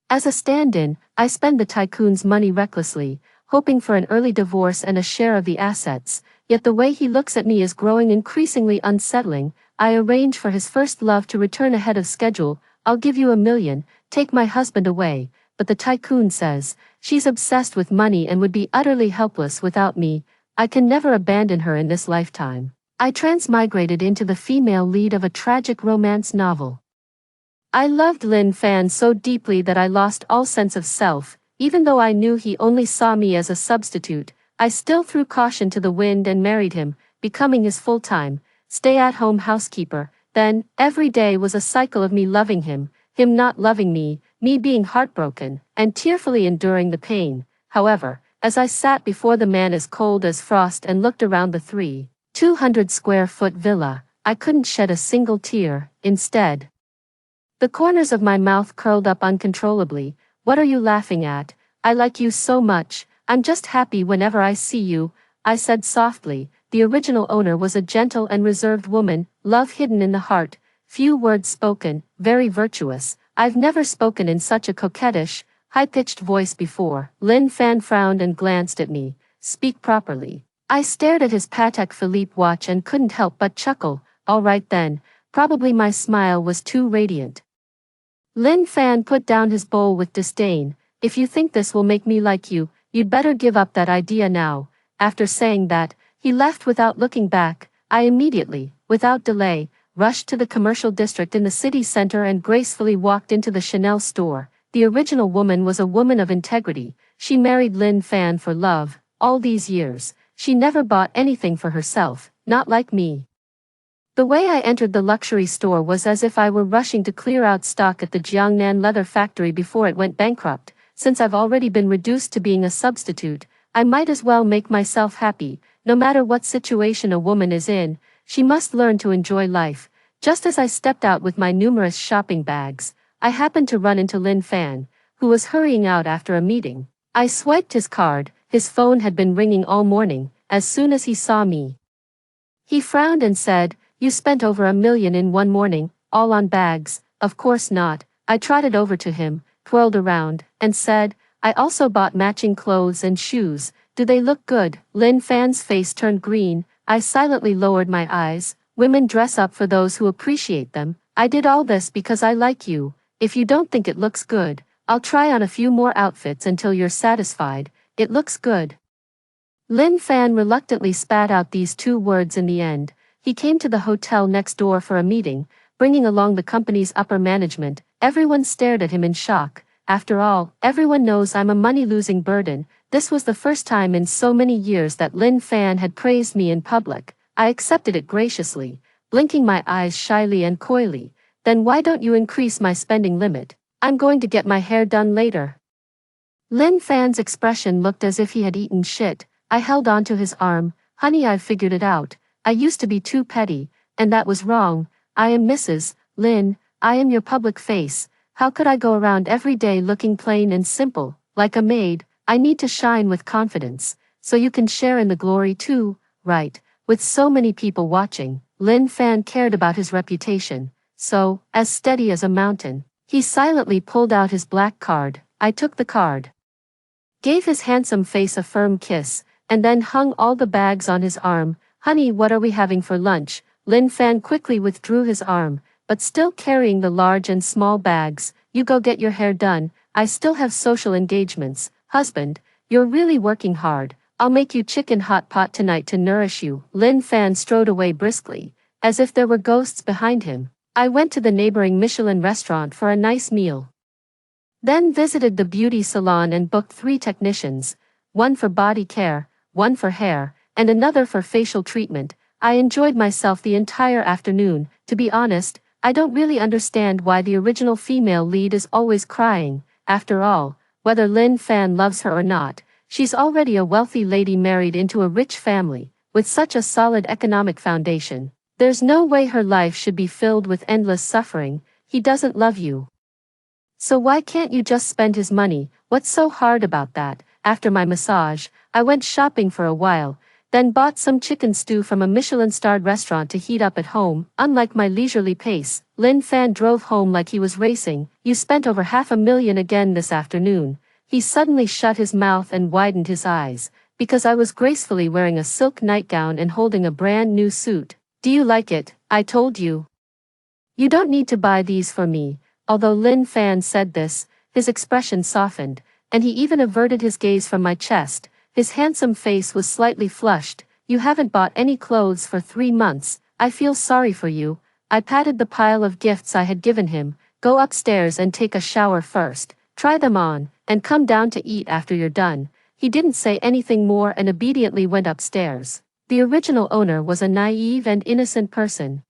As a stand-in, I spend the tycoon's money recklessly, hoping for an early divorce and a share of the assets, yet the way he looks at me is growing increasingly unsettling. I arrange for his first love to return ahead of schedule. I'll give you $1 million, take my husband away, but the tycoon says, she's obsessed with money and would be utterly helpless without me. I can never abandon her in this lifetime. I transmigrated into the female lead of a tragic romance novel. I loved Lin Fan so deeply that I lost all sense of self. Even though I knew he only saw me as a substitute, I still threw caution to the wind and married him, becoming his full-time, stay-at-home housekeeper. Then, every day was a cycle of me loving him not loving me being heartbroken, and tearfully enduring the pain. However, as I sat before the man as cold as frost and looked around the 200-square-foot villa, I couldn't shed a single tear. Instead, the corners of my mouth curled up uncontrollably. What are you laughing at? I like you so much. I'm just happy whenever I see you, I said softly. The original owner was a gentle and reserved woman, love hidden in the heart, few words spoken, very virtuous. I've never spoken in such a coquettish, high-pitched voice before. Lin Fan frowned and glanced at me. Speak properly. I stared at his Patek Philippe watch and couldn't help but chuckle. All right then, probably my smile was too radiant. Lin Fan put down his bowl with disdain. If you think this will make me like you, you'd better give up that idea now. After saying that, he left without looking back. I immediately, without delay, rushed to the commercial district in the city center and gracefully walked into the Chanel store. The original woman was a woman of integrity. She married Lin Fan for love. All these years, she never bought anything for herself, not like me. The way I entered the luxury store was as if I were rushing to clear out stock at the Jiangnan leather factory before it went bankrupt. Since I've already been reduced to being a substitute, I might as well make myself happy. No matter what situation a woman is in, she must learn to enjoy life. Just as I stepped out with my numerous shopping bags, I happened to run into Lin Fan, who was hurrying out after a meeting. I swiped his card. His phone had been ringing all morning. As soon as he saw me, he frowned and said, "You spent over $1 million in one morning, all on bags." Of course not. I trotted over to him, twirled around, and said, "I also bought matching clothes and shoes. Do they look good?" Lin Fan's face turned green. I silently lowered my eyes. Women dress up for those who appreciate them. I did all this because I like you. If you don't think it looks good, I'll try on a few more outfits until you're satisfied. It looks good. Lin Fan reluctantly spat out these 2 words in the end. He came to the hotel next door for a meeting, bringing along the company's upper management. Everyone stared at him in shock. After all, everyone knows I'm a money-losing burden. This was the first time in so many years that Lin Fan had praised me in public. I accepted it graciously, blinking my eyes shyly and coyly. "Then why don't you increase my spending limit? I'm going to get my hair done later." Lin Fan's expression looked as if he had eaten shit. I held on to his arm. "Honey, I've figured it out. I used to be too petty, and that was wrong. I am Mrs. Lin. I am your public face. How could I go around every day looking plain and simple, like a maid? I need to shine with confidence, so you can share in the glory too, right? With so many people watching, Lin Fan cared about his reputation. So, as steady as a mountain, he silently pulled out his black card. I took the card, gave his handsome face a firm kiss, and then hung all the bags on his arm. "Honey, what are we having for lunch?" Lin Fan quickly withdrew his arm, but still carrying the large and small bags. "You go get your hair done. I still have social engagements." "Husband, you're really working hard. I'll make you chicken hot pot tonight to nourish you." Lin Fan strode away briskly, as if there were ghosts behind him. I went to the neighboring Michelin restaurant for a nice meal, then visited the beauty salon and booked 3 technicians, one for body care, one for hair, and another for facial treatment. I enjoyed myself the entire afternoon. To be honest, I don't really understand why the original female lead is always crying. After all, whether Lin Fan loves her or not, she's already a wealthy lady married into a rich family, with such a solid economic foundation. There's no way her life should be filled with endless suffering. He doesn't love you, so why can't you just spend his money? What's so hard about that? After my massage, I went shopping for a while, then bought some chicken stew from a Michelin-starred restaurant to heat up at home. Unlike my leisurely pace, Lin Fan drove home like he was racing. You spent over $500,000 again this afternoon. He suddenly shut his mouth and widened his eyes, because I was gracefully wearing a silk nightgown and holding a brand new suit. Do you like it? I told you. You don't need to buy these for me. Although Lin Fan said this, his expression softened, and he even averted his gaze from my chest. His handsome face was slightly flushed. You haven't bought any clothes for 3 months. I feel sorry for you. I patted the pile of gifts I had given him. Go upstairs and take a shower first. Try them on, and come down to eat after you're done. He didn't say anything more and obediently went upstairs. The original owner was a naive and innocent person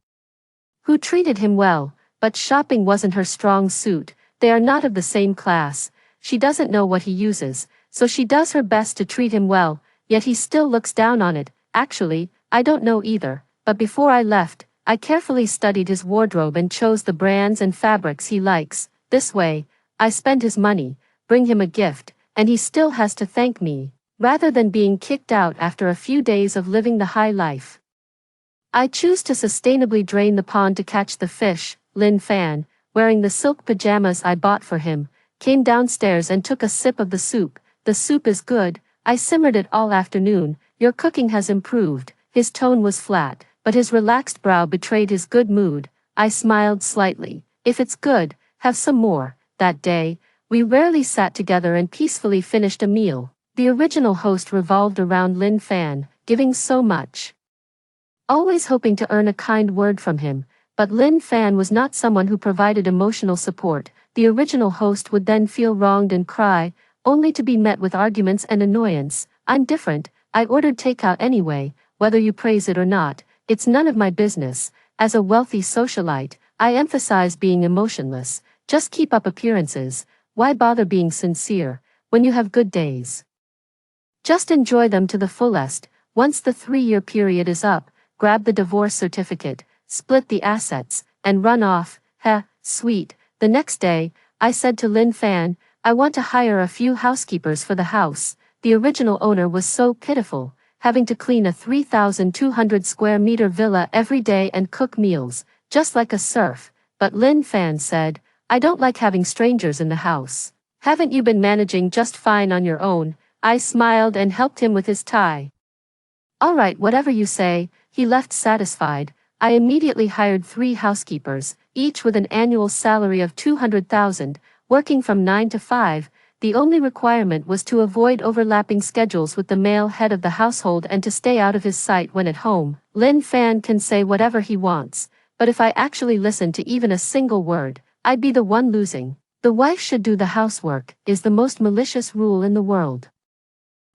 who treated him well, but shopping wasn't her strong suit. They are not of the same class. She doesn't know what he uses, so she does her best to treat him well, yet he still looks down on it. Actually, I don't know either, but before I left, I carefully studied his wardrobe and chose the brands and fabrics he likes. This way, I spend his money, bring him a gift, and he still has to thank me, rather than being kicked out after a few days of living the high life. I choose to sustainably drain the pond to catch the fish. Lin Fan, wearing the silk pajamas I bought for him, came downstairs and took a sip of the soup. The soup is good. I simmered it all afternoon. Your cooking has improved. His tone was flat, but his relaxed brow betrayed his good mood. I smiled slightly. If it's good, have some more. That day, we rarely sat together and peacefully finished a meal. The original host revolved around Lin Fan, giving so much, always hoping to earn a kind word from him, but Lin Fan was not someone who provided emotional support. The original host would then feel wronged and cry, only to be met with arguments and annoyance. I'm different. I ordered takeout anyway, whether you praise it or not. It's none of my business. As a wealthy socialite, I emphasize being emotionless. Just keep up appearances. Why bother being sincere when you have good days? Just enjoy them to the fullest. Once the 3-year period is up, grab the divorce certificate, split the assets, and run off. Heh, sweet. The next day, I said to Lin Fan, I want to hire a few housekeepers for the house. The original owner was so pitiful, having to clean a 3,200 square meter villa every day and cook meals, just like a serf. But Lin Fan said, I don't like having strangers in the house. Haven't you been managing just fine on your own? I smiled and helped him with his tie. All right, whatever you say. He left satisfied. I immediately hired 3 housekeepers, each with an annual salary of $200,000, working from 9 to 5. The only requirement was to avoid overlapping schedules with the male head of the household and to stay out of his sight when at home. Lin Fan can say whatever he wants, but if I actually listen to even a single word, I'd be the one losing. The wife should do the housework, is the most malicious rule in the world.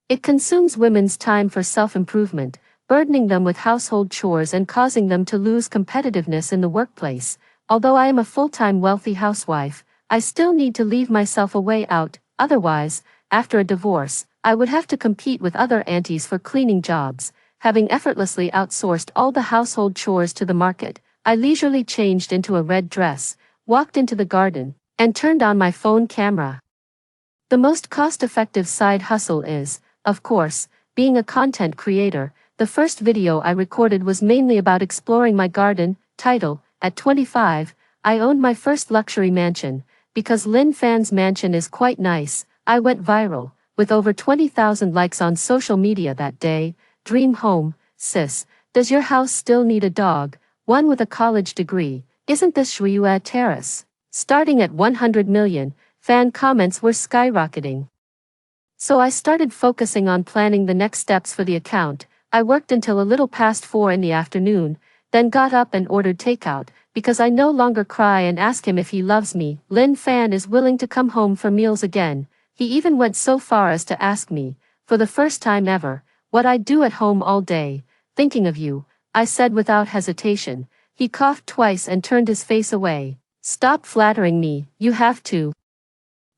It consumes women's time for self-improvement, burdening them with household chores and causing them to lose competitiveness in the workplace. Although I am a full-time wealthy housewife, I still need to leave myself a way out. Otherwise, after a divorce, I would have to compete with other aunties for cleaning jobs. Having effortlessly outsourced all the household chores to the market, I leisurely changed into a red dress, walked into the garden, and turned on my phone camera. The most cost-effective side hustle is, of course, being a content creator. The first video I recorded was mainly about exploring my garden. Title, at 25, I owned my first luxury mansion. Because Lin Fan's mansion is quite nice, I went viral, with over 20,000 likes on social media that day. Dream home, sis. Does your house still need a dog? One with a college degree. Isn't this Shuya Terrace? Starting at 100 million, fan comments were skyrocketing. So I started focusing on planning the next steps for the account. I worked until a little past 4 in the afternoon, then got up and ordered takeout, because I no longer cry and ask him if he loves me. Lin Fan is willing to come home for meals again. He even went so far as to ask me, for the first time ever, what I'd do at home all day. Thinking of you, I said without hesitation. He coughed twice and turned his face away. Stop flattering me, you have to.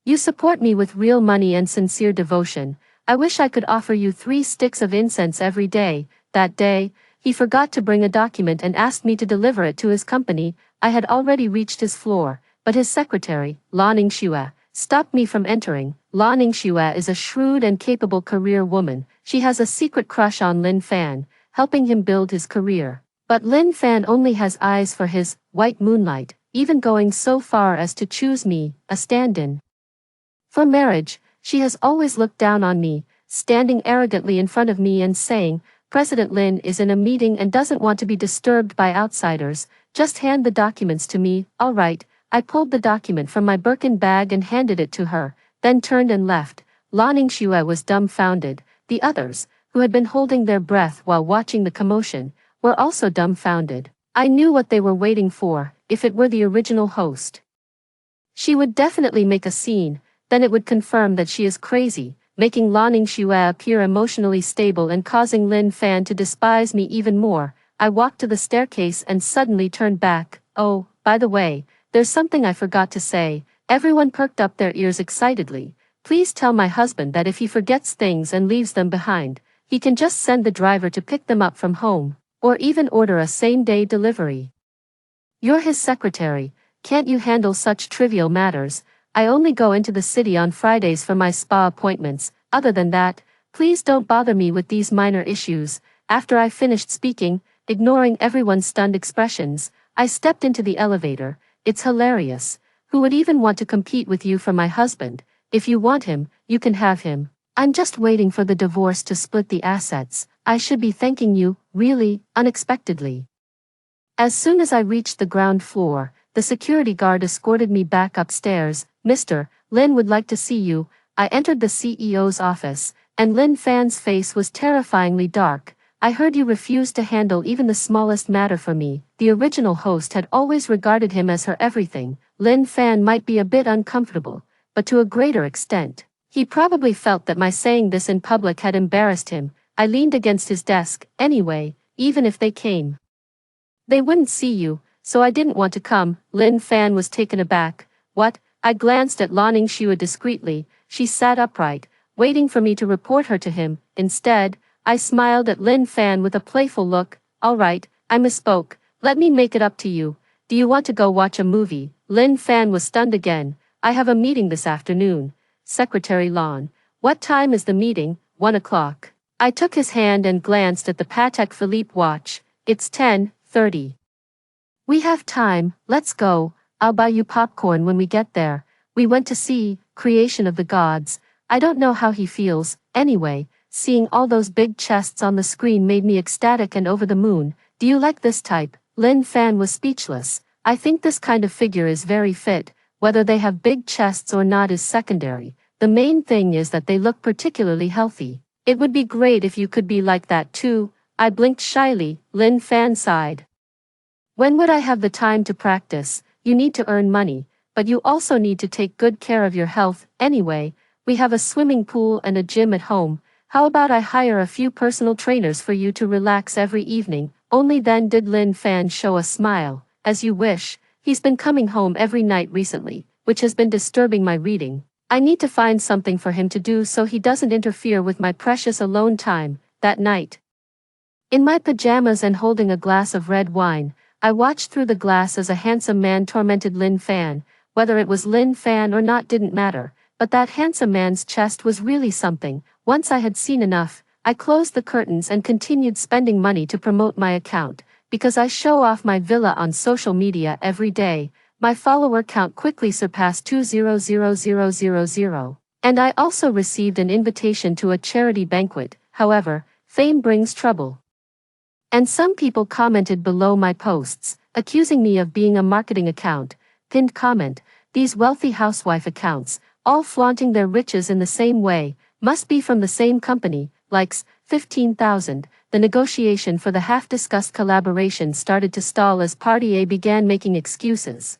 You support me with real money and sincere devotion. I wish I could offer you 3 sticks of incense every day. That day, he forgot to bring a document and asked me to deliver it to his company. I had already reached his floor, but his secretary, Lan Xue, stopped me from entering. La Ningxue is a shrewd and capable career woman. She has a secret crush on Lin Fan, helping him build his career. But Lin Fan only has eyes for his white moonlight, even going so far as to choose me, a stand-in. For marriage, she has always looked down on me, standing arrogantly in front of me and saying, President Lin is in a meeting and doesn't want to be disturbed by outsiders, just hand the documents to me. All right. I pulled the document from my Birkin bag and handed it to her, then turned and left. La Ningxue was dumbfounded. The others, who had been holding their breath while watching the commotion, were also dumbfounded. I knew what they were waiting for. If it were the original host, she would definitely make a scene, then it would confirm that she is crazy, making La Ningxue appear emotionally stable and causing Lin Fan to despise me even more. I walked to the staircase and suddenly turned back. Oh, by the way, there's something I forgot to say. Everyone perked up their ears excitedly. Please tell my husband that if he forgets things and leaves them behind, he can just send the driver to pick them up from home, or even order a same-day delivery. You're his secretary, can't you handle such trivial matters? I only go into the city on Fridays for my spa appointments. Other than that, please don't bother me with these minor issues. After I finished speaking, ignoring everyone's stunned expressions, I stepped into the elevator. It's hilarious. Who would even want to compete with you for my husband? If you want him, you can have him. I'm just waiting for the divorce to split the assets. I should be thanking you, really, unexpectedly. As soon as I reached the ground floor, the security guard escorted me back upstairs. Mr. Lin would like to see you. I entered the CEO's office, and Lin Fan's face was terrifyingly dark. I heard you refused to handle even the smallest matter for me. The original host had always regarded him as her everything. Lin Fan might be a bit uncomfortable, but to a greater extent. He probably felt that my saying this in public had embarrassed him. I leaned against his desk. Anyway, even if they came, they wouldn't see you, so I didn't want to come. Lin Fan was taken aback. What? I glanced at La Ningxue discreetly. She sat upright, waiting for me to report her to him. Instead, I smiled at Lin Fan with a playful look. All right, I misspoke. Let me make it up to you. Do you want to go watch a movie? Lin Fan was stunned again. I have a meeting this afternoon. Secretary Lon. What time is the meeting? 1 o'clock. I took his hand and glanced at the Patek Philippe watch. It's 10:30. We have time, let's go. I'll buy you popcorn when we get there. We went to see Creation of the Gods. I don't know how he feels. Anyway, seeing all those big chests on the screen made me ecstatic and over the moon. Do you like this type? Lin Fan was speechless. I think this kind of figure is very fit. Whether they have big chests or not is secondary. The main thing is that they look particularly healthy. It would be great if you could be like that too. I blinked shyly. Lin Fan sighed. When would I have the time to practice? You need to earn money, but you also need to take good care of your health. Anyway, we have a swimming pool and a gym at home. How about I hire a few personal trainers for you to relax every evening? Only then did Lin Fan show a smile. As you wish. He's been coming home every night recently, which has been disturbing my reading. I need to find something for him to do so he doesn't interfere with my precious alone time. That night, in my pajamas and holding a glass of red wine, I watched through the glass as a handsome man tormented Lin Fan. Whether it was Lin Fan or not didn't matter, but that handsome man's chest was really something. Once I had seen enough, I closed the curtains and continued spending money to promote my account. Because I show off my villa on social media every day, my follower count quickly surpassed 200,000, and I also received an invitation to a charity banquet. However, fame brings trouble. And some people commented below my posts, accusing me of being a marketing account. Pinned comment, these wealthy housewife accounts, all flaunting their riches in the same way, must be from the same company. Likes, 15,000. The negotiation for the half-discussed collaboration started to stall as Party A began making excuses.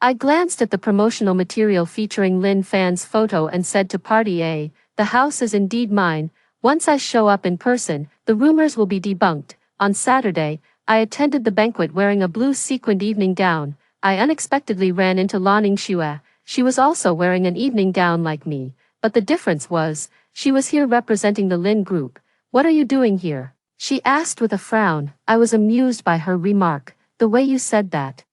I glanced at the promotional material featuring Lin Fan's photo and said to Party A, the house is indeed mine. Once I show up in person, the rumors will be debunked. On Saturday, I attended the banquet wearing a blue sequined evening gown. I unexpectedly ran into La Ningxue. She was also wearing an evening gown like me, but the difference was, she was here representing the Lin group. What are you doing here? She asked with a frown. I was amused by her remark. The way you said that.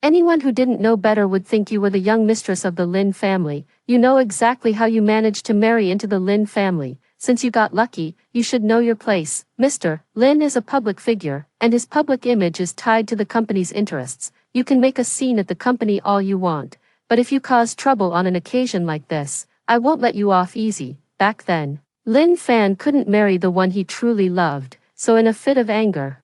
Anyone who didn't know better would think you were the young mistress of the Lin family. You know exactly how you managed to marry into the Lin family. Since you got lucky, you should know your place. Mr. Lin is a public figure, and his public image is tied to the company's interests. You can make a scene at the company all you want, but if you cause trouble on an occasion like this, I won't let you off easy. Back then, Lin Fan couldn't marry the one he truly loved, so in a fit of anger,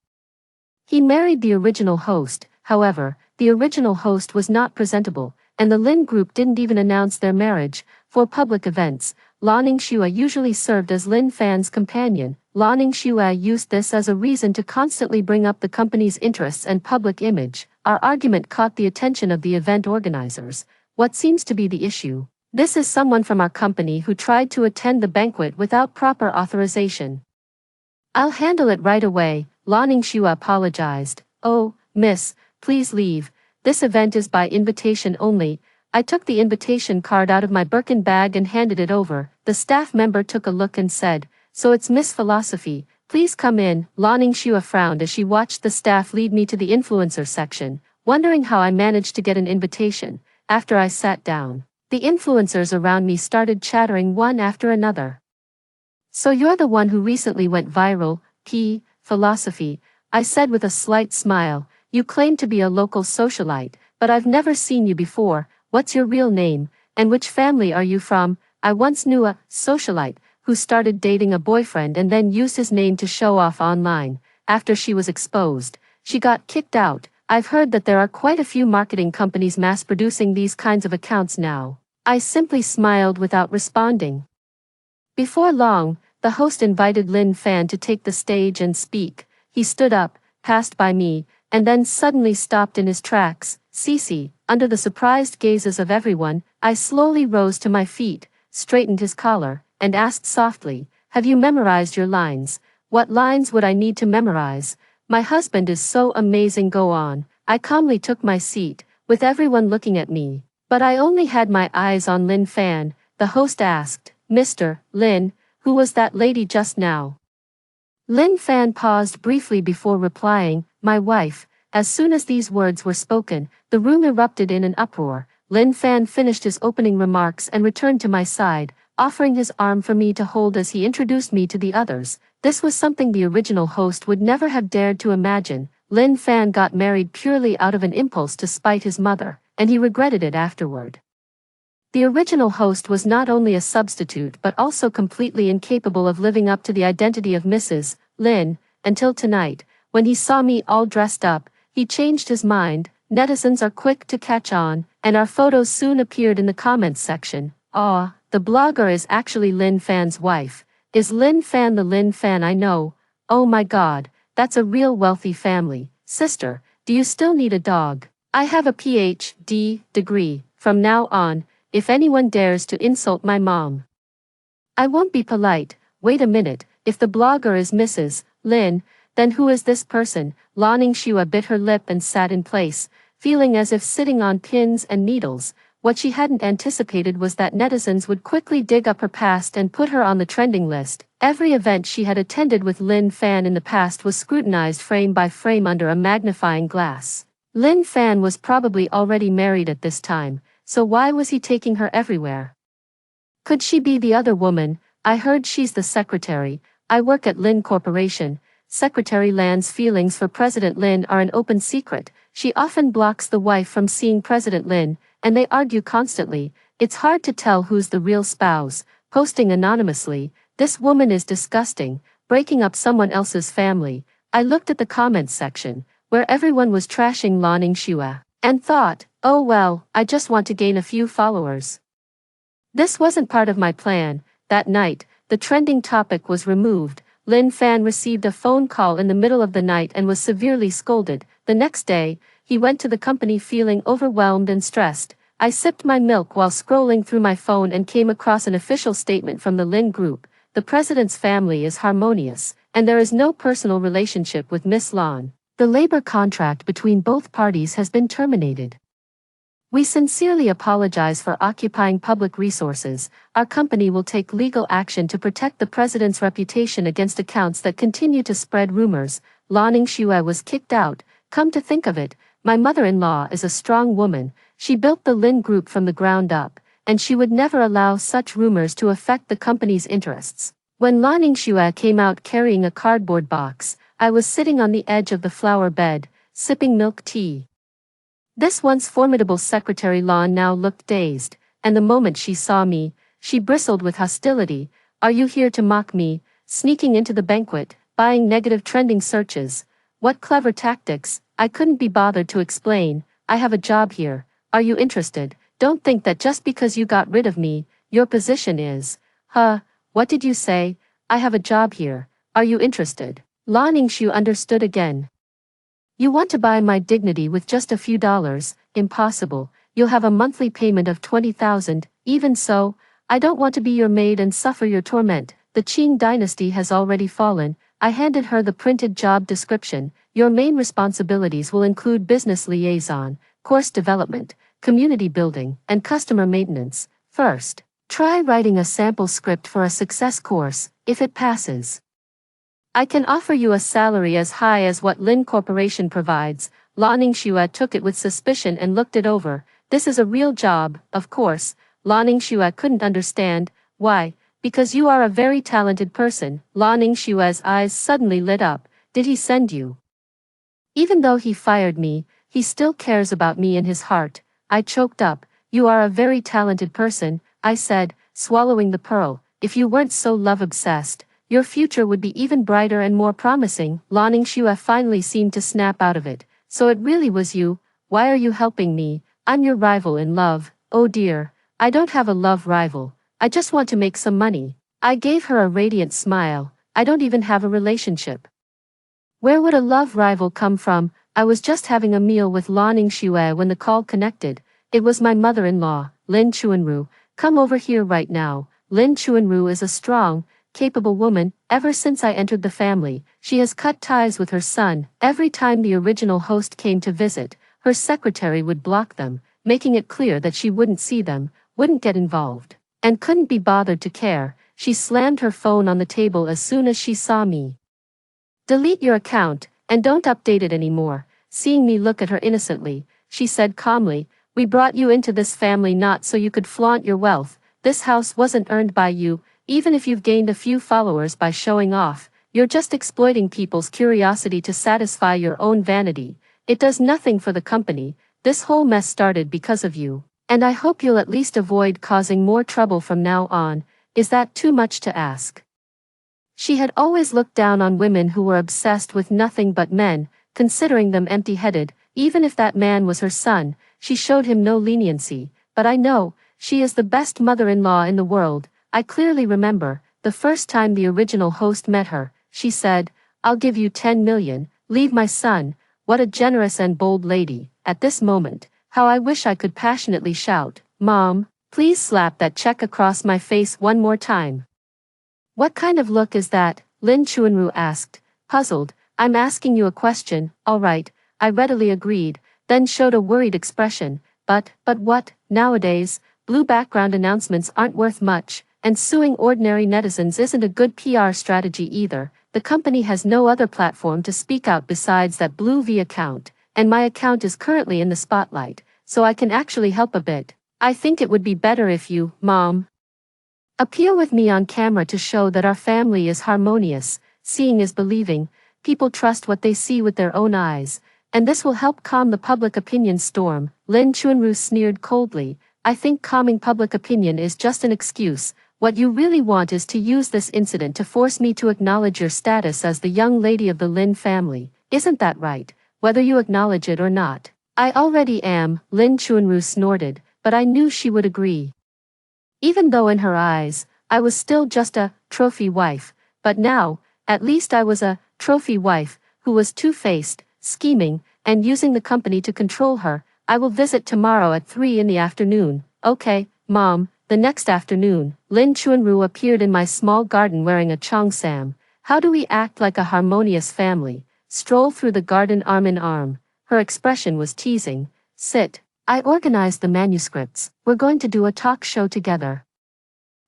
he married the original host. However, the original host was not presentable, and the Lin group didn't even announce their marriage. For public events, Lan Ningxue usually served as Lin Fan's companion. Lan Ningxue used this as a reason to constantly bring up the company's interests and public image. Our argument caught the attention of the event organizers. What seems to be the issue? This is someone from our company who tried to attend the banquet without proper authorization. I'll handle it right away, Lan Ningxue apologized. Oh, miss, please leave. This event is by invitation only. I took the invitation card out of my Birkin bag and handed it over. The staff member took a look and said, "So it's Miss Philosophy. Please come in." Lan Ningxue frowned as she watched the staff lead me to the influencer section, wondering how I managed to get an invitation. After I sat down, the influencers around me started chattering one after another. "So you're the one who recently went viral, Philosophy," I said with a slight smile. "You claim to be a local socialite, but I've never seen you before. What's your real name, and which family are you from?" I once knew a socialite who started dating a boyfriend and then used his name to show off online. After she was exposed, she got kicked out. I've heard that there are quite a few marketing companies mass-producing these kinds of accounts now. I simply smiled without responding. Before long, the host invited Lin Fan to take the stage and speak. He stood up, passed by me, and then suddenly stopped in his tracks. "Cece." Under the surprised gazes of everyone, I slowly rose to my feet, straightened his collar, and asked softly, "Have you memorized your lines?" "What lines would I need to memorize? My husband is so amazing, go on." I calmly took my seat, with everyone looking at me. But I only had my eyes on Lin Fan. The host asked, "Mr. Lin, who was that lady just now?" Lin Fan paused briefly before replying, "My wife." As soon as these words were spoken, the room erupted in an uproar. Lin Fan finished his opening remarks and returned to my side, offering his arm for me to hold as he introduced me to the others. This was something the original host would never have dared to imagine. Lin Fan got married purely out of an impulse to spite his mother, and he regretted it afterward. The original host was not only a substitute but also completely incapable of living up to the identity of Mrs. Lin, until tonight, when he saw me all dressed up. He changed his mind. Netizens are quick to catch on, and our photos soon appeared in the comments section. "Ah, the blogger is actually Lin Fan's wife. Is Lin Fan the Lin Fan I know? Oh my god, that's a real wealthy family. Sister, do you still need a dog? I have a PhD degree. From now on, if anyone dares to insult my mom, I won't be polite." Wait a minute, if the blogger is Mrs. Lin, then who is this person? Lan Ningxue bit her lip and sat in place, feeling as if sitting on pins and needles. What she hadn't anticipated was that netizens would quickly dig up her past and put her on the trending list. Every event she had attended with Lin Fan in the past was scrutinized frame by frame under a magnifying glass. Lin Fan was probably already married at this time, so why was he taking her everywhere? Could she be the other woman? I heard she's the secretary. I work at Lin Corporation. Secretary Lan's feelings for President Lin are an open secret. She often blocks the wife from seeing President Lin, and they argue constantly. It's hard to tell who's the real spouse. Posting anonymously, "This woman is disgusting, breaking up someone else's family." I looked at the comments section, where everyone was trashing Lan Ningxue, and thought, oh well, I just want to gain a few followers. This wasn't part of my plan. That night, the trending topic was removed. Lin Fan received a phone call in the middle of the night and was severely scolded. The next day, he went to the company feeling overwhelmed and stressed. I sipped my milk while scrolling through my phone and came across an official statement from the Lin Group. The president's family is harmonious, and there is no personal relationship with Miss Lan. The labor contract between both parties has been terminated. We sincerely apologize for occupying public resources. Our company will take legal action to protect the president's reputation against accounts that continue to spread rumors. Lan Ningxue was kicked out. Come to think of it, My mother-in-law is a strong woman. She built the Lin Group from the ground up, and she would never allow such rumors to affect the company's interests. When Lan Ningxue came out carrying a cardboard box, I was sitting on the edge of the flower bed, sipping milk tea. This once formidable secretary Lan now looked dazed, and the moment she saw me, she bristled with hostility. Are you here to mock me, sneaking into the banquet, buying negative trending searches? What clever tactics? I couldn't be bothered to explain. I have a job here. Are you interested? Don't think that just because you got rid of me, your position is. What did you say? I have a job here. Are you interested? Lan Ningxue understood again. You want to buy my dignity with just a few dollars? Impossible. You'll have a monthly payment of 20,000. Even so, I don't want to be your maid and suffer your torment. The Qing dynasty has already fallen. I handed her the printed job description. Your main responsibilities will include business liaison, course development, community building, and customer maintenance. First, try writing a sample script for a success course. If it passes, I can offer you a salary as high as what Lin Corporation provides. Lan Ningxue took it with suspicion and looked it over. This is a real job, of course. Lan Ningxue couldn't understand. Why? Because you are a very talented person. Lan Ningxue's eyes suddenly lit up. Did he send you? Even though he fired me, he still cares about me in his heart. I choked up. You are a very talented person, I said, swallowing the pearl. If you weren't so love-obsessed, your future would be even brighter and more promising. Lan Ningxue finally seemed to snap out of it. So it really was you? Why are you helping me? I'm your rival in love. Oh dear, I don't have a love rival. I just want to make some money. I gave her a radiant smile. I don't even have a relationship. Where would a love rival come from? I was just having a meal with Lan Ningxue when the call connected. It was my mother-in-law, Lin Chuanru. Come over here right now. Lin Chuanru is a strong, capable woman. Ever since I entered the family, she has cut ties with her son. Every time the original host came to visit, her secretary would block them, making it clear that she wouldn't see them, wouldn't get involved, and couldn't be bothered to care. She slammed her phone on the table as soon as she saw me. Delete your account, and don't update it anymore. Seeing me look at her innocently, she said calmly, we brought you into this family not so you could flaunt your wealth. This house wasn't earned by you. Even if you've gained a few followers by showing off, you're just exploiting people's curiosity to satisfy your own vanity. It does nothing for the company. This whole mess started because of you, and I hope you'll at least avoid causing more trouble from now on. Is that too much to ask? She had always looked down on women who were obsessed with nothing but men, considering them empty-headed. Even if that man was her son, she showed him no leniency. But I know, she is the best mother-in-law in the world. I clearly remember, the first time the original host met her, she said, I'll give you 10 million, leave my son. What a generous and bold lady. At this moment, how I wish I could passionately shout, Mom, please slap that check across my face one more time. What kind of look is that? Lin Chuanru asked, puzzled. I'm asking you a question. All right, I readily agreed, then showed a worried expression. But what? Nowadays, blue background announcements aren't worth much. And suing ordinary netizens isn't a good PR strategy either. The company has no other platform to speak out besides that Blue V account, and my account is currently in the spotlight, so I can actually help a bit. I think it would be better if you, Mom, appear with me on camera to show that our family is harmonious. Seeing is believing. People trust what they see with their own eyes, and this will help calm the public opinion storm. Lin Chuanru sneered coldly. I think calming public opinion is just an excuse. What you really want is to use this incident to force me to acknowledge your status as the young lady of the Lin family. Isn't that right? Whether you acknowledge it or not. I already am, Lin Chuanru snorted, but I knew she would agree. Even though in her eyes, I was still just a trophy wife, but now, at least I was a trophy wife, who was two-faced, scheming, and using the company to control her. I will visit tomorrow at 3 in the afternoon. Okay, Mom. The next afternoon, Lin Chuanru appeared in my small garden wearing a cheongsam. How do we act like a harmonious family? Stroll through the garden arm in arm. Her expression was teasing. Sit. I organized the manuscripts. We're going to do a talk show together.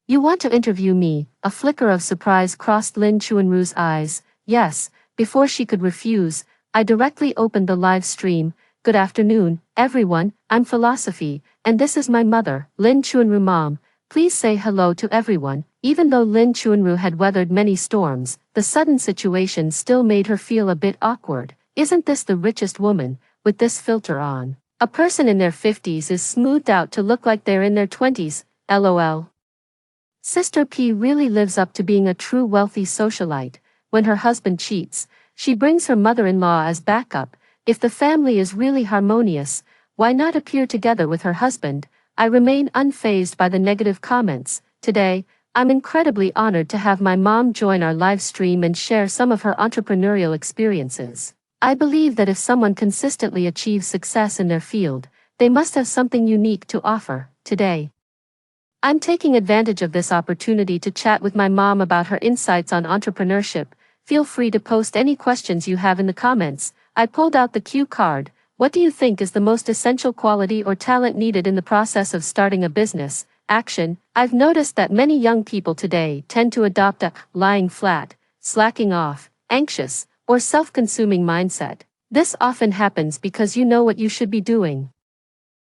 You want to interview me? A flicker of surprise crossed Lin Chuanru's eyes. Yes. Before she could refuse, I directly opened the live stream. Good afternoon, everyone, I'm Philosophy, and this is my mother, Lin Chuanru Mom. Please say hello to everyone. Even though Lin Chuanru had weathered many storms, the sudden situation still made her feel a bit awkward. Isn't this the richest woman, with this filter on? A person in their 50s is smoothed out to look like they're in their 20s, lol. Sister P really lives up to being a true wealthy socialite. When her husband cheats, she brings her mother-in-law as backup. If the family is really harmonious, why not appear together with her husband? I remain unfazed by the negative comments. Today, I'm incredibly honored to have my mom join our live stream and share some of her entrepreneurial experiences. I believe that if someone consistently achieves success in their field, they must have something unique to offer. Today, I'm taking advantage of this opportunity to chat with my mom about her insights on entrepreneurship. Feel free to post any questions you have in the comments. I pulled out the cue card. What do you think is the most essential quality or talent needed in the process of starting a business? Action. I've noticed that many young people today tend to adopt a lying flat, slacking off, anxious, or self-consuming mindset. This often happens because you know what you should be doing,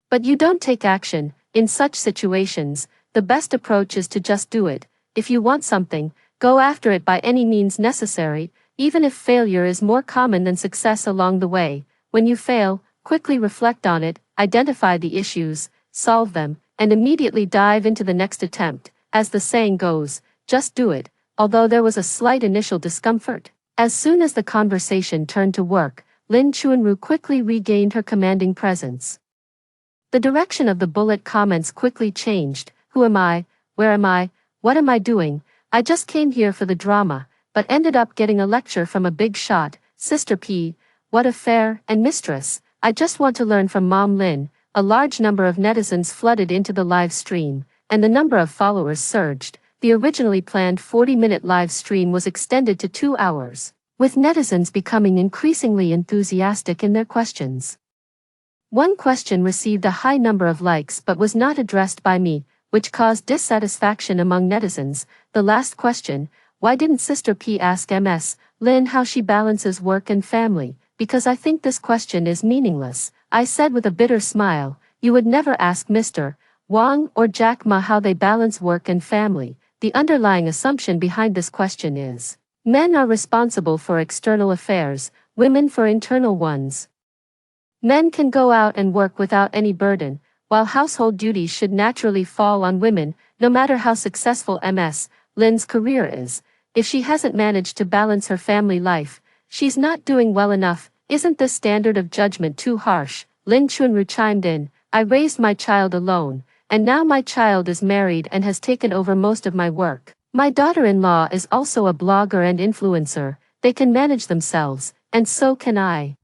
but you don't take action. In such situations, the best approach is to just do it. If you want something, go after it by any means necessary, even if failure is more common than success along the way. When you fail, quickly reflect on it, identify the issues, solve them, and immediately dive into the next attempt. As the saying goes, just do it. Although there was a slight initial discomfort, as soon as the conversation turned to work, Lin Chuanru quickly regained her commanding presence. The direction of the bullet comments quickly changed. Who am I? Where am I? What am I doing? I just came here for the drama, but ended up getting a lecture from a big shot. Sister P, what a fair and mistress. I just want to learn from Mom Lin. A large number of netizens flooded into the live stream, and the number of followers surged. The originally planned 40-minute live stream was extended to 2 hours, with netizens becoming increasingly enthusiastic in their questions. One question received a high number of likes but was not addressed by me, which caused dissatisfaction among netizens. The last question, why didn't Sister P ask Ms. Lin how she balances work and family? Because I think this question is meaningless, I said with a bitter smile. You would never ask Mr. Wang or Jack Ma how they balance work and family. The underlying assumption behind this question is, men are responsible for external affairs, women for internal ones. Men can go out and work without any burden, while household duties should naturally fall on women. No matter how successful Ms. Lin's career is, if she hasn't managed to balance her family life, she's not doing well enough. Isn't this standard of judgment too harsh? Lin Chuanru chimed in. I raised my child alone, and now my child is married and has taken over most of my work. My daughter-in-law is also a blogger and influencer. They can manage themselves, and so can I.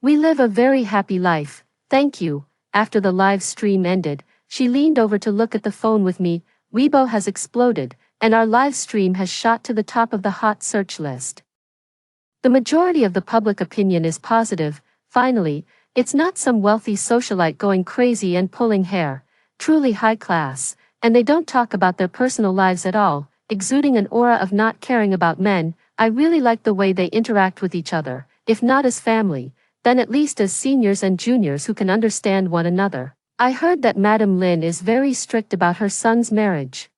We live a very happy life, thank you. After the live stream ended, she leaned over to look at the phone with me. Weibo has exploded, and our live stream has shot to the top of the hot search list. The majority of the public opinion is positive. Finally, it's not some wealthy socialite going crazy and pulling hair. Truly high class, and they don't talk about their personal lives at all, exuding an aura of not caring about men. I really like the way they interact with each other, if not as family, then at least as seniors and juniors who can understand one another. I heard that Madam Lin is very strict about her son's marriage,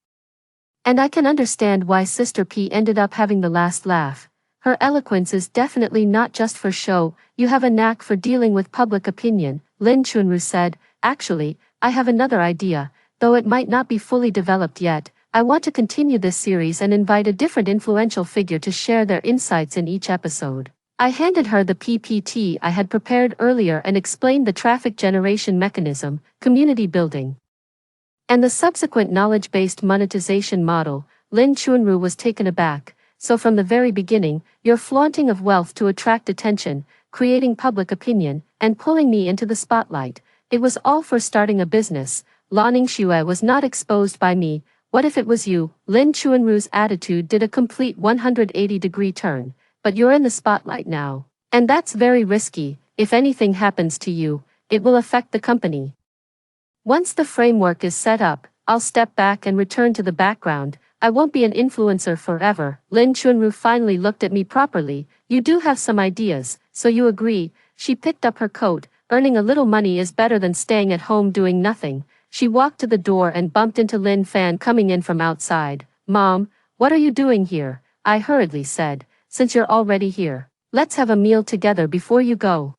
and I can understand why Sister P ended up having the last laugh. Her eloquence is definitely not just for show. You have a knack for dealing with public opinion, Lin Chuanru said. Actually, I have another idea, though it might not be fully developed yet. I want to continue this series and invite a different influential figure to share their insights in each episode. I handed her the PPT I had prepared earlier and explained the traffic generation mechanism, community building, and the subsequent knowledge-based monetization model. Lin Chuanru was taken aback. So from the very beginning, your flaunting of wealth to attract attention, creating public opinion, and pulling me into the spotlight, it was all for starting a business. Lan Xue was not exposed by me. What if it was you? Lin Chuanru's attitude did a complete 180-degree turn. But you're in the spotlight now. And that's very risky. If anything happens to you, it will affect the company. Once the framework is set up, I'll step back and return to the background. I won't be an influencer forever. Lin Chuanru finally looked at me properly. You do have some ideas, so you agree? She picked up her coat. earning a little money is better than staying at home doing nothing. She walked to the door and bumped into Lin Fan coming in from outside. Mom, what are you doing here? I hurriedly said. Since you're already here, let's have a meal together before you go.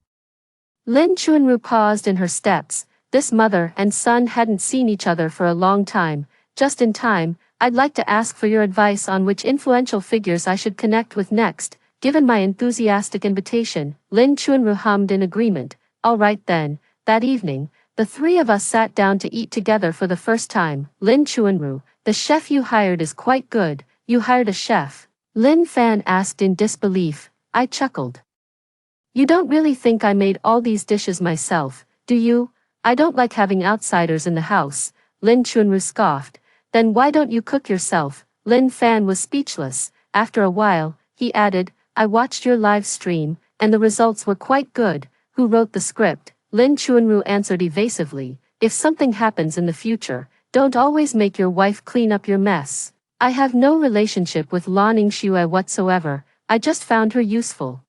Lin Chuanru paused in her steps. This mother and son hadn't seen each other for a long time. Just in time, I'd like to ask for your advice on which influential figures I should connect with next. Given my enthusiastic invitation, Lin Chuanru hummed in agreement. All right then. That evening, the three of us sat down to eat together for the first time. Lin Chuanru, the chef you hired is quite good. You hired a chef? Lin Fan asked in disbelief. I chuckled. You don't really think I made all these dishes myself, do you? I don't like having outsiders in the house. Lin Chuanru scoffed. Then why don't you cook yourself? Lin Fan was speechless. After a while, he added, I watched your live stream, and the results were quite good. Who wrote the script? Lin Chuanru answered evasively. If something happens in the future, don't always make your wife clean up your mess. I have no relationship with Lan Ningxue whatsoever. I just found her useful.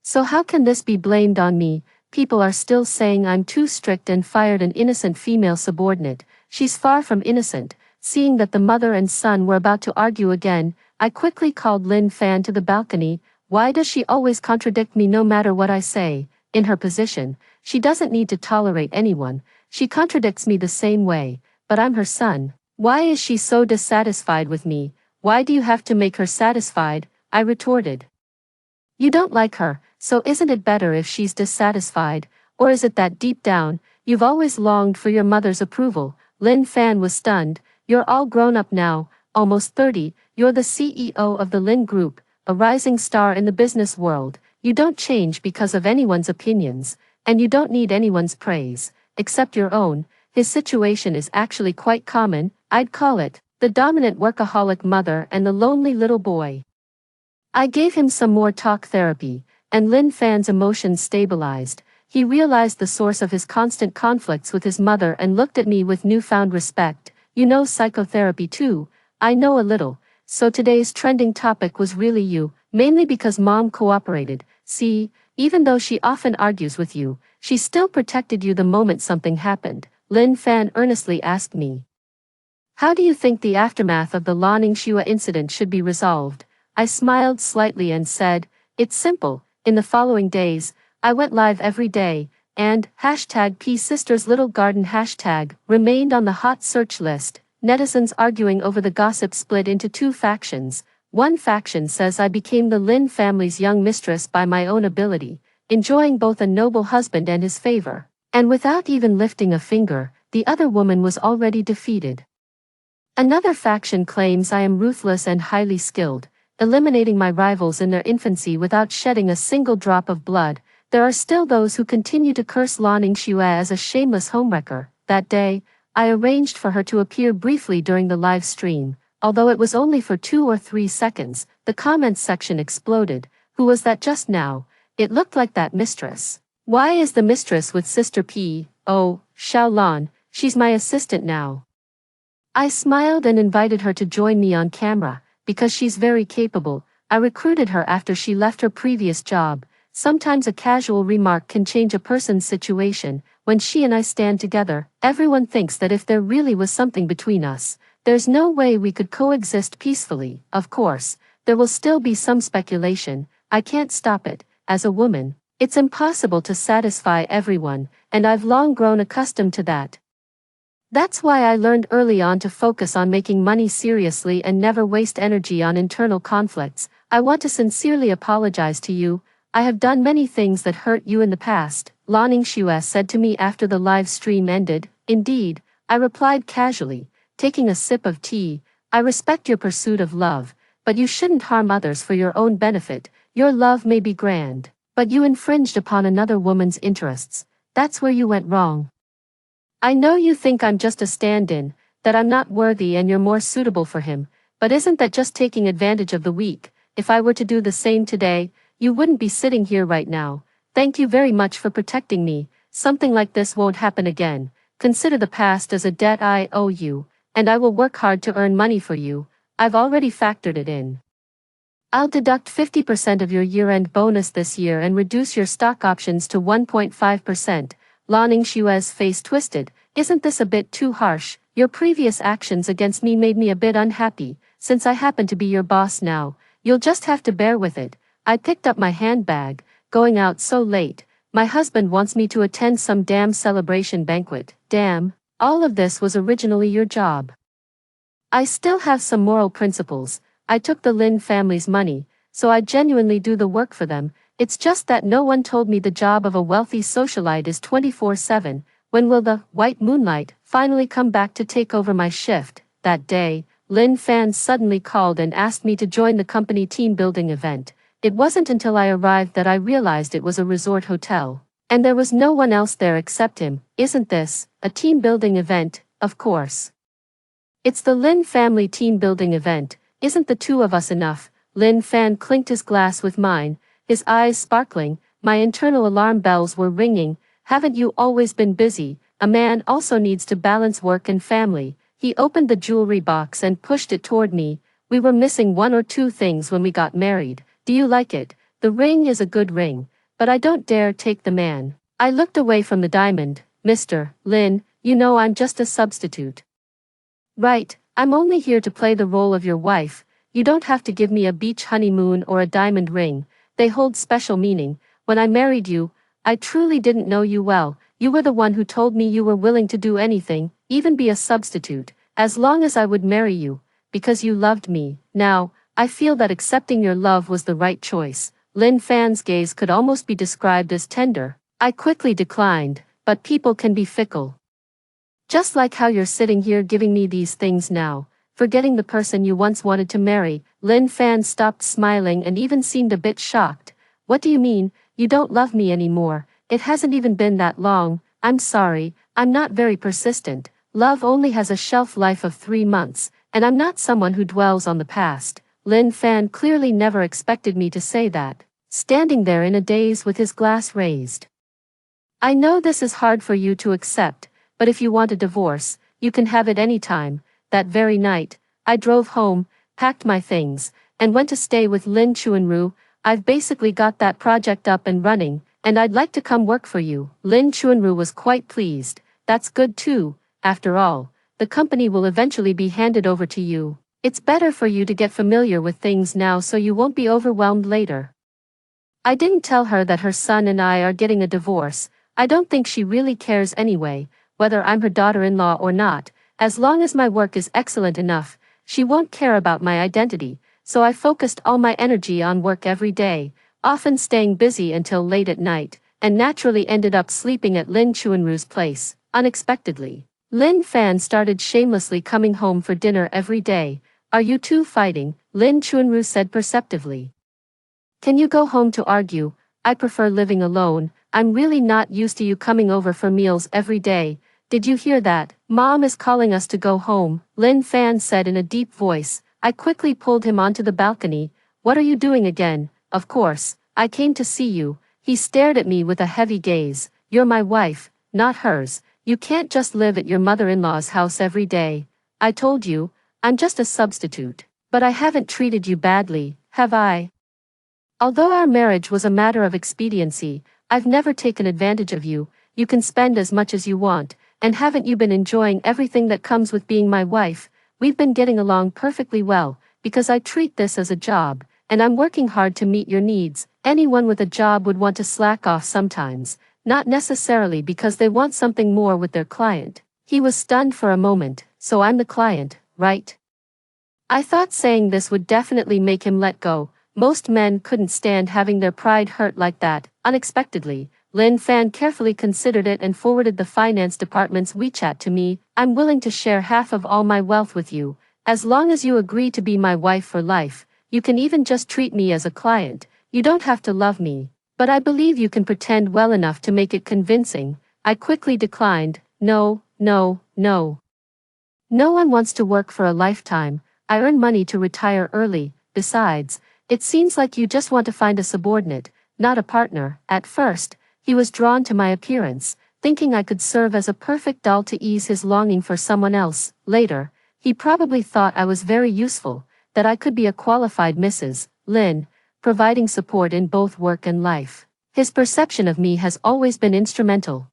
So how can this be blamed on me? People are still saying I'm too strict and fired an innocent female subordinate. She's far from innocent. Seeing that the mother and son were about to argue again, I quickly called Lin Fan to the balcony. Why does she always contradict me no matter what I say? In her position, she doesn't need to tolerate anyone. She contradicts me the same way, but I'm her son. Why is she so dissatisfied with me? Why do you have to make her satisfied? I retorted. You don't like her, so isn't it better if she's dissatisfied? Or is it that deep down, you've always longed for your mother's approval? Lin Fan was stunned. You're all grown up now, almost 30, you're the CEO of the Lin Group, a rising star in the business world. You don't change because of anyone's opinions, and you don't need anyone's praise, except your own. His situation is actually quite common. I'd call it the dominant workaholic mother and the lonely little boy. I gave him some more talk therapy, and Lin Fan's emotions stabilized. He realized the source of his constant conflicts with his mother and looked at me with newfound respect. You know psychotherapy too? I know a little, so today's trending topic was really you, mainly because Mom cooperated. See, even though she often argues with you, she still protected you the moment something happened. Lin Fan earnestly asked me. How do you think the aftermath of the Lan Ningxue incident should be resolved? I smiled slightly and said, it's simple. In the following days, I went live every day, and #PSistersLittleGarden remained on the hot search list. Netizens arguing over the gossip split into two factions. One faction says I became the Lin family's young mistress by my own ability, enjoying both a noble husband and his favor. And without even lifting a finger, the other woman was already defeated. Another faction claims I am ruthless and highly skilled, eliminating my rivals in their infancy without shedding a single drop of blood. There are still those who continue to curse Lan Ningxue as a shameless homewrecker. That day, I arranged for her to appear briefly during the live stream. Although it was only for 2 or 3 seconds, the comments section exploded. Who was that just now? It looked like that mistress. Why is the mistress with Sister P? Oh, Xiaolan, she's my assistant now. I smiled and invited her to join me on camera, because she's very capable. I recruited her after she left her previous job. Sometimes a casual remark can change a person's situation. When she and I stand together, everyone thinks that if there really was something between us, there's no way we could coexist peacefully. Of course, there will still be some speculation. I can't stop it. As a woman, it's impossible to satisfy everyone, and I've long grown accustomed to that. That's why I learned early on to focus on making money seriously and never waste energy on internal conflicts. I want to sincerely apologize to you. I have done many things that hurt you in the past, Lan Ningxue said to me after the live stream ended. Indeed, I replied casually, taking a sip of tea. I respect your pursuit of love, but you shouldn't harm others for your own benefit. Your love may be grand, but you infringed upon another woman's interests. That's where you went wrong. I know you think I'm just a stand-in, that I'm not worthy and you're more suitable for him, but isn't that just taking advantage of the weak? If I were to do the same today, you wouldn't be sitting here right now. Thank you very much for protecting me. Something like this won't happen again. Consider the past as a debt I owe you, and I will work hard to earn money for you. I've already factored it in. I'll deduct 50% of your year-end bonus this year and reduce your stock options to 1.5%. Lan Shui's face twisted. Isn't this a bit too harsh? Your previous actions against me made me a bit unhappy. Since I happen to be your boss now, you'll just have to bear with it. I picked up my handbag, going out so late. My husband wants me to attend some damn celebration banquet. Damn, all of this was originally your job. I still have some moral principles. I took the Lin family's money, so I genuinely do the work for them. It's just that no one told me the job of a wealthy socialite is 24/7. When will the white moonlight finally come back to take over my shift? That day, Lin Fan suddenly called and asked me to join the company team building event. It wasn't until I arrived that I realized it was a resort hotel. And there was no one else there except him. Isn't this a team building event? Of course. It's the Lin family team building event. Isn't the two of us enough? Lin Fan clinked his glass with mine, his eyes sparkling. My internal alarm bells were ringing. Haven't you always been busy? A man also needs to balance work and family. He opened the jewelry box and pushed it toward me. We were missing one or two things when we got married. Do you like it? The ring is a good ring, but I don't dare take the man. I looked away from the diamond. Mr. Lin, you know I'm just a substitute. Right, I'm only here to play the role of your wife. You don't have to give me a beach honeymoon or a diamond ring. They hold special meaning. When I married you, I truly didn't know you well. You were the one who told me you were willing to do anything, even be a substitute, as long as I would marry you, because you loved me. Now, I feel that accepting your love was the right choice. Lin Fan's gaze could almost be described as tender. I quickly declined, but people can be fickle. Just like how you're sitting here giving me these things now, forgetting the person you once wanted to marry. Lin Fan stopped smiling and even seemed a bit shocked. What do you mean, you don't love me anymore? It hasn't even been that long. I'm sorry, I'm not very persistent. Love only has a shelf life of 3 months, and I'm not someone who dwells on the past. Lin Fan clearly never expected me to say that, standing there in a daze with his glass raised. I know this is hard for you to accept, but if you want a divorce, you can have it any time. That very night, I drove home, packed my things, and went to stay with Lin Chuanru. I've basically got that project up and running, and I'd like to come work for you. Lin Chuanru was quite pleased. That's good too. After all, the company will eventually be handed over to you. It's better for you to get familiar with things now so you won't be overwhelmed later. I didn't tell her that her son and I are getting a divorce. I don't think she really cares anyway, whether I'm her daughter-in-law or not. As long as my work is excellent enough, she won't care about my identity, so I focused all my energy on work every day, often staying busy until late at night, and naturally ended up sleeping at Lin Chuanru's place, unexpectedly. Lin Fan started shamelessly coming home for dinner every day. Are you two fighting? Lin Chuanru said perceptively. Can you go home to argue? I prefer living alone. I'm really not used to you coming over for meals every day. Did you hear that? Mom is calling us to go home, Lin Fan said in a deep voice. I quickly pulled him onto the balcony. What are you doing again? Of course, I came to see you. He stared at me with a heavy gaze. You're my wife, not hers. You can't just live at your mother-in-law's house every day. I told you, I'm just a substitute. But I haven't treated you badly, have I? Although our marriage was a matter of expediency, I've never taken advantage of you. You can spend as much as you want. And haven't you been enjoying everything that comes with being my wife? We've been getting along perfectly well, because I treat this as a job, and I'm working hard to meet your needs. Anyone with a job would want to slack off sometimes, not necessarily because they want something more with their client. He was stunned for a moment. So I'm the client, right? I thought saying this would definitely make him let go. Most men couldn't stand having their pride hurt like that. Unexpectedly, Lin Fan carefully considered it and forwarded the finance department's WeChat to me. I'm willing to share half of all my wealth with you, as long as you agree to be my wife for life. You can even just treat me as a client. You don't have to love me, but I believe you can pretend well enough to make it convincing. I quickly declined. No, no, no. No one wants to work for a lifetime. I earn money to retire early. Besides, it seems like you just want to find a subordinate, not a partner. At first, he was drawn to my appearance, thinking I could serve as a perfect doll to ease his longing for someone else. Later, he probably thought I was very useful, that I could be a qualified Mrs. Lynn, providing support in both work and life. His perception of me has always been instrumental.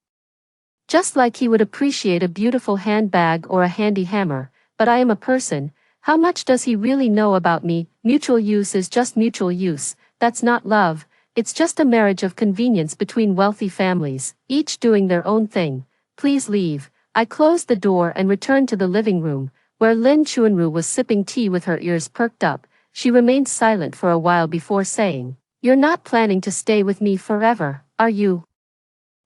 Just like he would appreciate a beautiful handbag or a handy hammer, but I am a person. How much does he really know about me? Mutual use is just mutual use, that's not love, it's just a marriage of convenience between wealthy families, each doing their own thing. Please leave. I closed the door and returned to the living room, where Lin Chuanru was sipping tea with her ears perked up. She remained silent for a while before saying, "You're not planning to stay with me forever, are you?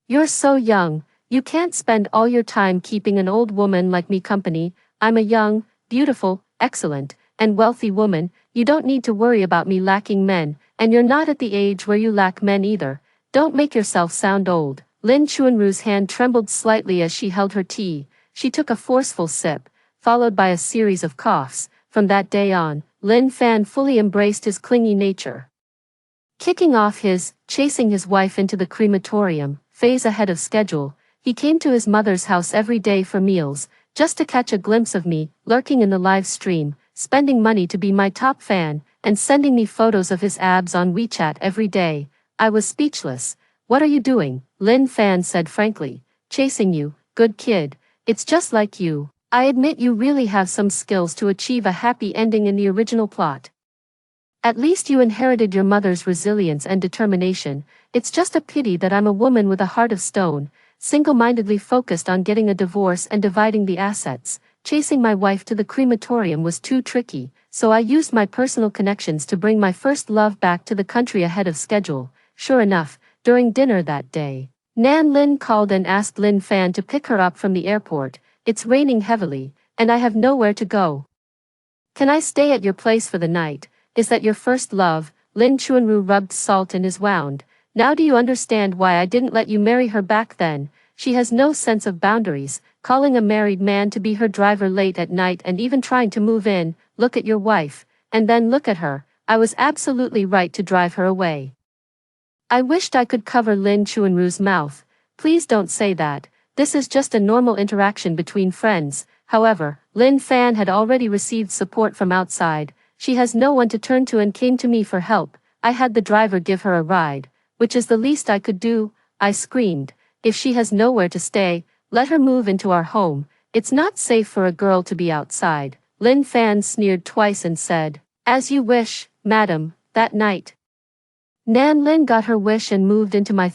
You're so young. You can't spend all your time keeping an old woman like me company. I'm a young, beautiful, excellent, and wealthy woman. You don't need to worry about me lacking men, and you're not at the age where you lack men either. Don't make yourself sound old." Lin Chuanru's hand trembled slightly as she held her tea. She took a forceful sip, followed by a series of coughs. From that day on, Lin Fan fully embraced his clingy nature. Kicking off chasing his wife into the crematorium phase ahead of schedule, he came to his mother's house every day for meals, just to catch a glimpse of me, lurking in the live stream, spending money to be my top fan, and sending me photos of his abs on WeChat every day. I was speechless. "What are you doing?" Lin Fan said frankly. "Chasing you, good kid. It's just like you. I admit you really have some skills to achieve a happy ending in the original plot. At least you inherited your mother's resilience and determination. It's just a pity that I'm a woman with a heart of stone, single-mindedly focused on getting a divorce and dividing the assets. Chasing my wife to the crematorium was too tricky, so I used my personal connections to bring my first love back to the country ahead of schedule." Sure enough, during dinner that day, Nan Lin called and asked Lin Fan to pick her up from the airport. "It's raining heavily, and I have nowhere to go. Can I stay at your place for the night? Is that your first love?" Lin Chuanru rubbed salt in his wound. "Now do you understand why I didn't let you marry her back then? She has no sense of boundaries, calling a married man to be her driver late at night and even trying to move in. Look at your wife, and then look at her. I was absolutely right to drive her away." I wished I could cover Lin Chuanru's mouth. "Please don't say that. This is just a normal interaction between friends." However, Lin Fan had already received support from outside. She has no one to turn to and came to me for help. I had the driver give her a ride, which is the least I could do. I screamed, "If she has nowhere to stay, let her move into our home. It's not safe for a girl to be outside." Lin Fan sneered twice and said, "As you wish, madam." That night, Nan Lin got her wish and moved into my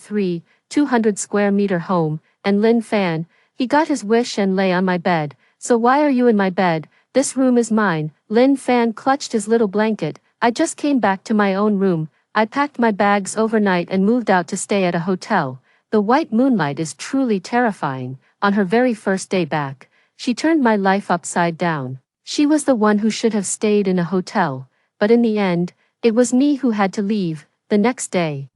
200 square meter home, and Lin Fan, he got his wish and lay on my bed. "So why are you in my bed? This room is mine." Lin Fan clutched his little blanket. "I just came back to my own room. I packed my bags overnight and moved out to stay at a hotel. The white moonlight is truly terrifying." On her very first day back, she turned my life upside down. She was the one who should have stayed in a hotel, but in the end, it was me who had to leave. The next day,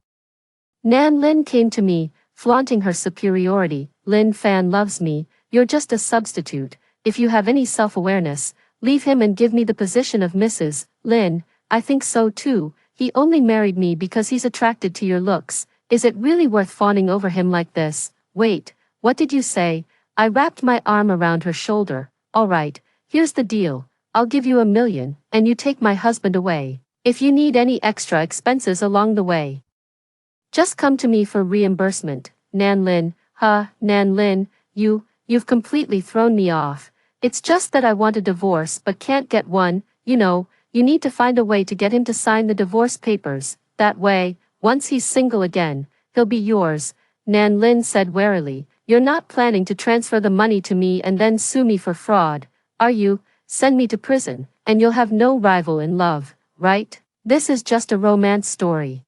Nan Lin came to me, flaunting her superiority. "Lin Fan loves me. You're just a substitute. If you have any self-awareness, leave him and give me the position of Mrs. Lin." "I think so too. He only married me because he's attracted to your looks. Is it really worth fawning over him like this?" "Wait, what did you say?" I wrapped my arm around her shoulder. "All right, here's the deal. I'll give you $1 million, and you take my husband away. If you need any extra expenses along the way, just come to me for reimbursement." Nan Lin, Nan Lin, you've completely thrown me off. It's just that I want a divorce but can't get one. You need to find a way to get him to sign the divorce papers. That way, once he's single again, he'll be yours." Nan Lin said warily. "You're not planning to transfer the money to me and then sue me for fraud, are you? Send me to prison, and you'll have no rival in love, right? This is just a romance story.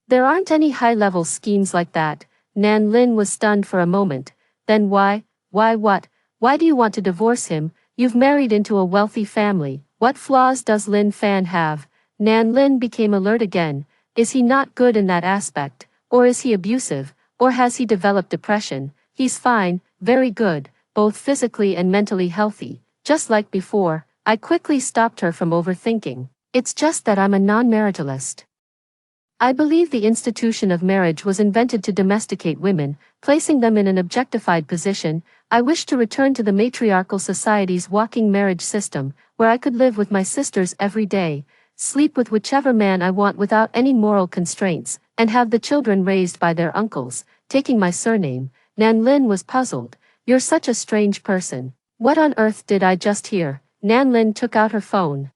There aren't any high-level schemes like that." Nan Lin was stunned for a moment. "Then why what? Why do you want to divorce him? You've married into a wealthy family. What flaws does Lin Fan have?" Nan Lin became alert again. "Is he not good in that aspect? Or is he abusive? Or has he developed depression?" "He's fine, very good, both physically and mentally healthy, just like before." I quickly stopped her from overthinking. "It's just that I'm a non-maritalist. I believe the institution of marriage was invented to domesticate women, placing them in an objectified position. I wish to return to the matriarchal society's walking marriage system, where I could live with my sisters every day, sleep with whichever man I want without any moral constraints, and have the children raised by their uncles, taking my surname. Nan Lin was puzzled. You're such a strange person. What on earth did I just hear? Nan Lin took out her phone.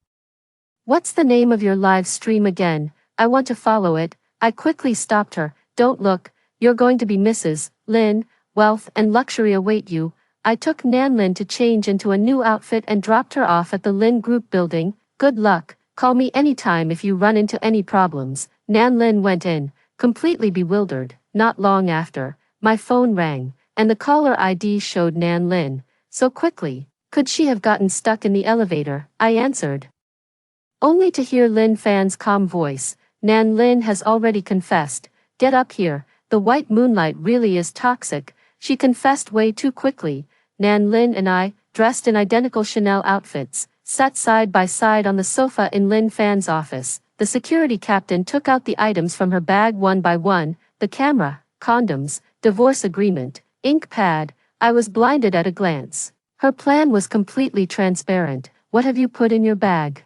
What's the name of your live stream again? I want to follow it. I quickly stopped her. Don't look. You're going to be Mrs. Lin. Wealth and luxury await you. I took Nan Lin to change into a new outfit and dropped her off at the Lin Group building. Good luck. Call me anytime if you run into any problems. Nan Lin went in, completely bewildered. Not long after, my phone rang, and the caller ID showed Nan Lin. So quickly, could she have gotten stuck in the elevator? I answered, only to hear Lin Fan's calm voice. Nan Lin has already confessed. Get up here, the white moonlight really is toxic. She confessed way too quickly. Nan Lin and I, dressed in identical Chanel outfits, sat side by side on the sofa in Lin Fan's office. The security captain took out the items from her bag one by one, the camera, condoms, divorce agreement, ink pad. I was blinded at a glance. Her plan was completely transparent. What have you put in your bag?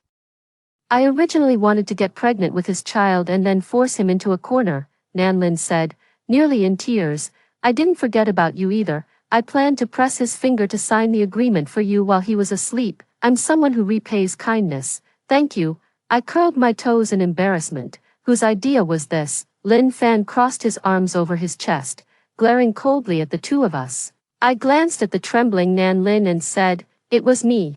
I originally wanted to get pregnant with his child and then force him into a corner, Nan Lin said, nearly in tears. I didn't forget about you either. I planned to press his finger to sign the agreement for you while he was asleep. I'm someone who repays kindness. Thank you. I curled my toes in embarrassment. Whose idea was this? Lin Fan crossed his arms over his chest, glaring coldly at the two of us. I glanced at the trembling Nan Lin and said, it was me.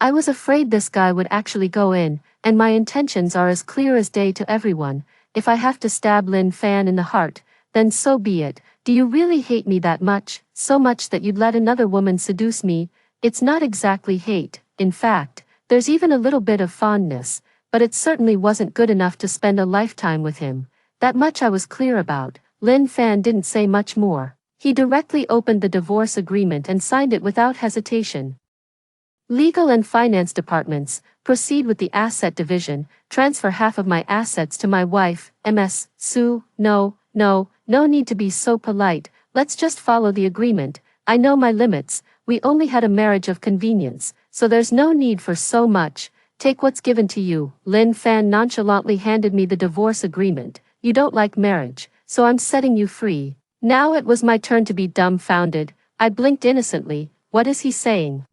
I was afraid this guy would actually go in, and my intentions are as clear as day to everyone. If I have to stab Lin Fan in the heart, then so be it. Do you really hate me that much, so much that you'd let another woman seduce me? It's not exactly hate. In fact, there's even a little bit of fondness, but it certainly wasn't good enough to spend a lifetime with him. That much I was clear about. Lin Fan didn't say much more. He directly opened the divorce agreement and signed it without hesitation. Legal and finance departments, proceed with the asset division, transfer half of my assets to my wife, Ms. Sue. No need to be so polite, let's just follow the agreement. I know my limits, we only had a marriage of convenience, so there's no need for so much. Take what's given to you. Lin Fan nonchalantly handed me the divorce agreement. You don't like marriage, so I'm setting you free. Now it was my turn to be dumbfounded. I blinked innocently. What is he saying?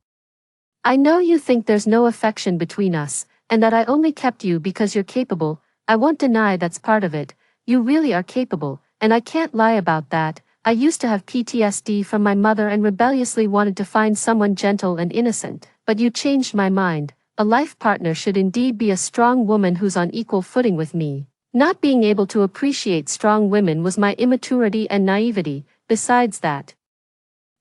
I know you think there's no affection between us, and that I only kept you because you're capable. I won't deny that's part of it. You really are capable, and I can't lie about that. I used to have PTSD from my mother and rebelliously wanted to find someone gentle and innocent, but you changed my mind. A life partner should indeed be a strong woman who's on equal footing with me. Not being able to appreciate strong women was my immaturity and naivety. Besides that,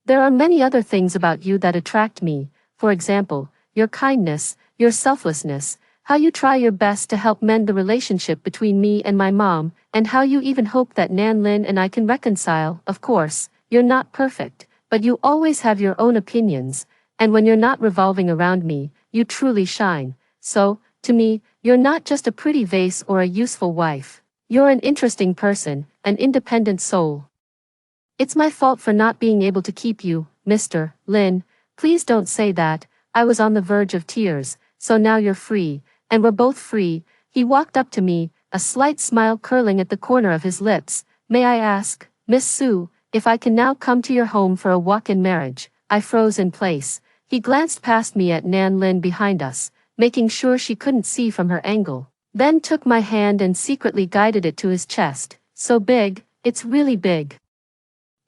there are many other things about you that attract me. For example, your kindness, your selflessness, how you try your best to help mend the relationship between me and my mom, and how you even hope that Nan Lin and I can reconcile. Of course, you're not perfect, but you always have your own opinions, and when you're not revolving around me, you truly shine. So, to me, you're not just a pretty vase or a useful wife. You're an interesting person, an independent soul. It's my fault for not being able to keep you, Mr. Lin. Please don't say that. I was on the verge of tears. So now you're free, and we're both free. He walked up to me, a slight smile curling at the corner of his lips. May I ask, Miss Sue, if I can now come to your home for a walk-in marriage? I froze in place. He glanced past me at Nan Lin behind us, making sure she couldn't see from her angle, then took my hand and secretly guided it to his chest. So big, it's really big.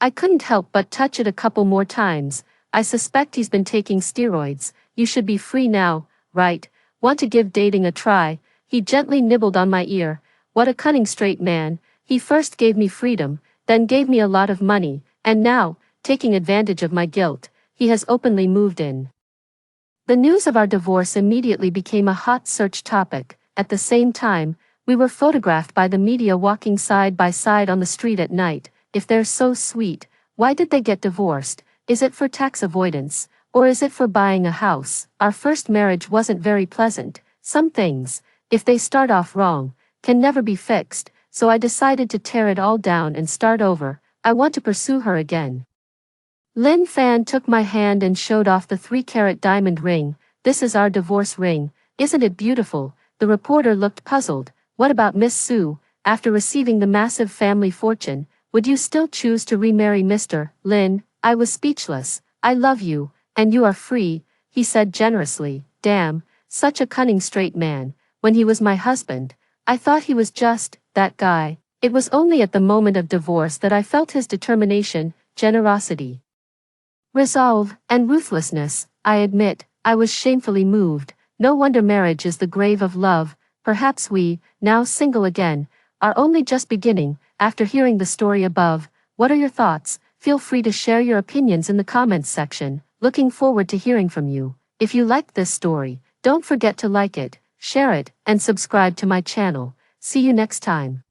I couldn't help but touch it a couple more times. I suspect he's been taking steroids. You should be free now, right? Want to give dating a try? He gently nibbled on my ear. What a cunning straight man. He first gave me freedom, then gave me a lot of money, and now, taking advantage of my guilt, he has openly moved in. The news of our divorce immediately became a hot search topic. At the same time, we were photographed by the media walking side by side on the street at night. If they're so sweet, why did they get divorced? Is it for tax avoidance, or is it for buying a house? Our first marriage wasn't very pleasant. Some things, if they start off wrong, can never be fixed, so I decided to tear it all down and start over. I want to pursue her again. Lin Fan took my hand and showed off the 3-carat diamond ring. This is our divorce ring. Isn't it beautiful? The reporter looked puzzled. What about Miss Sue? After receiving the massive family fortune, would you still choose to remarry Mr. Lin? I was speechless. I love you, and you are free, he said generously. Damn, such a cunning straight man. When he was my husband, I thought he was just that guy. It was only at the moment of divorce that I felt his determination, generosity, resolve, and ruthlessness. I admit, I was shamefully moved. No wonder marriage is the grave of love. Perhaps we, now single again, are only just beginning. After hearing the story above, what are your thoughts? Feel free to share your opinions in the comments section. Looking forward to hearing from you. If you liked this story, don't forget to like it, share it, and subscribe to my channel. See you next time.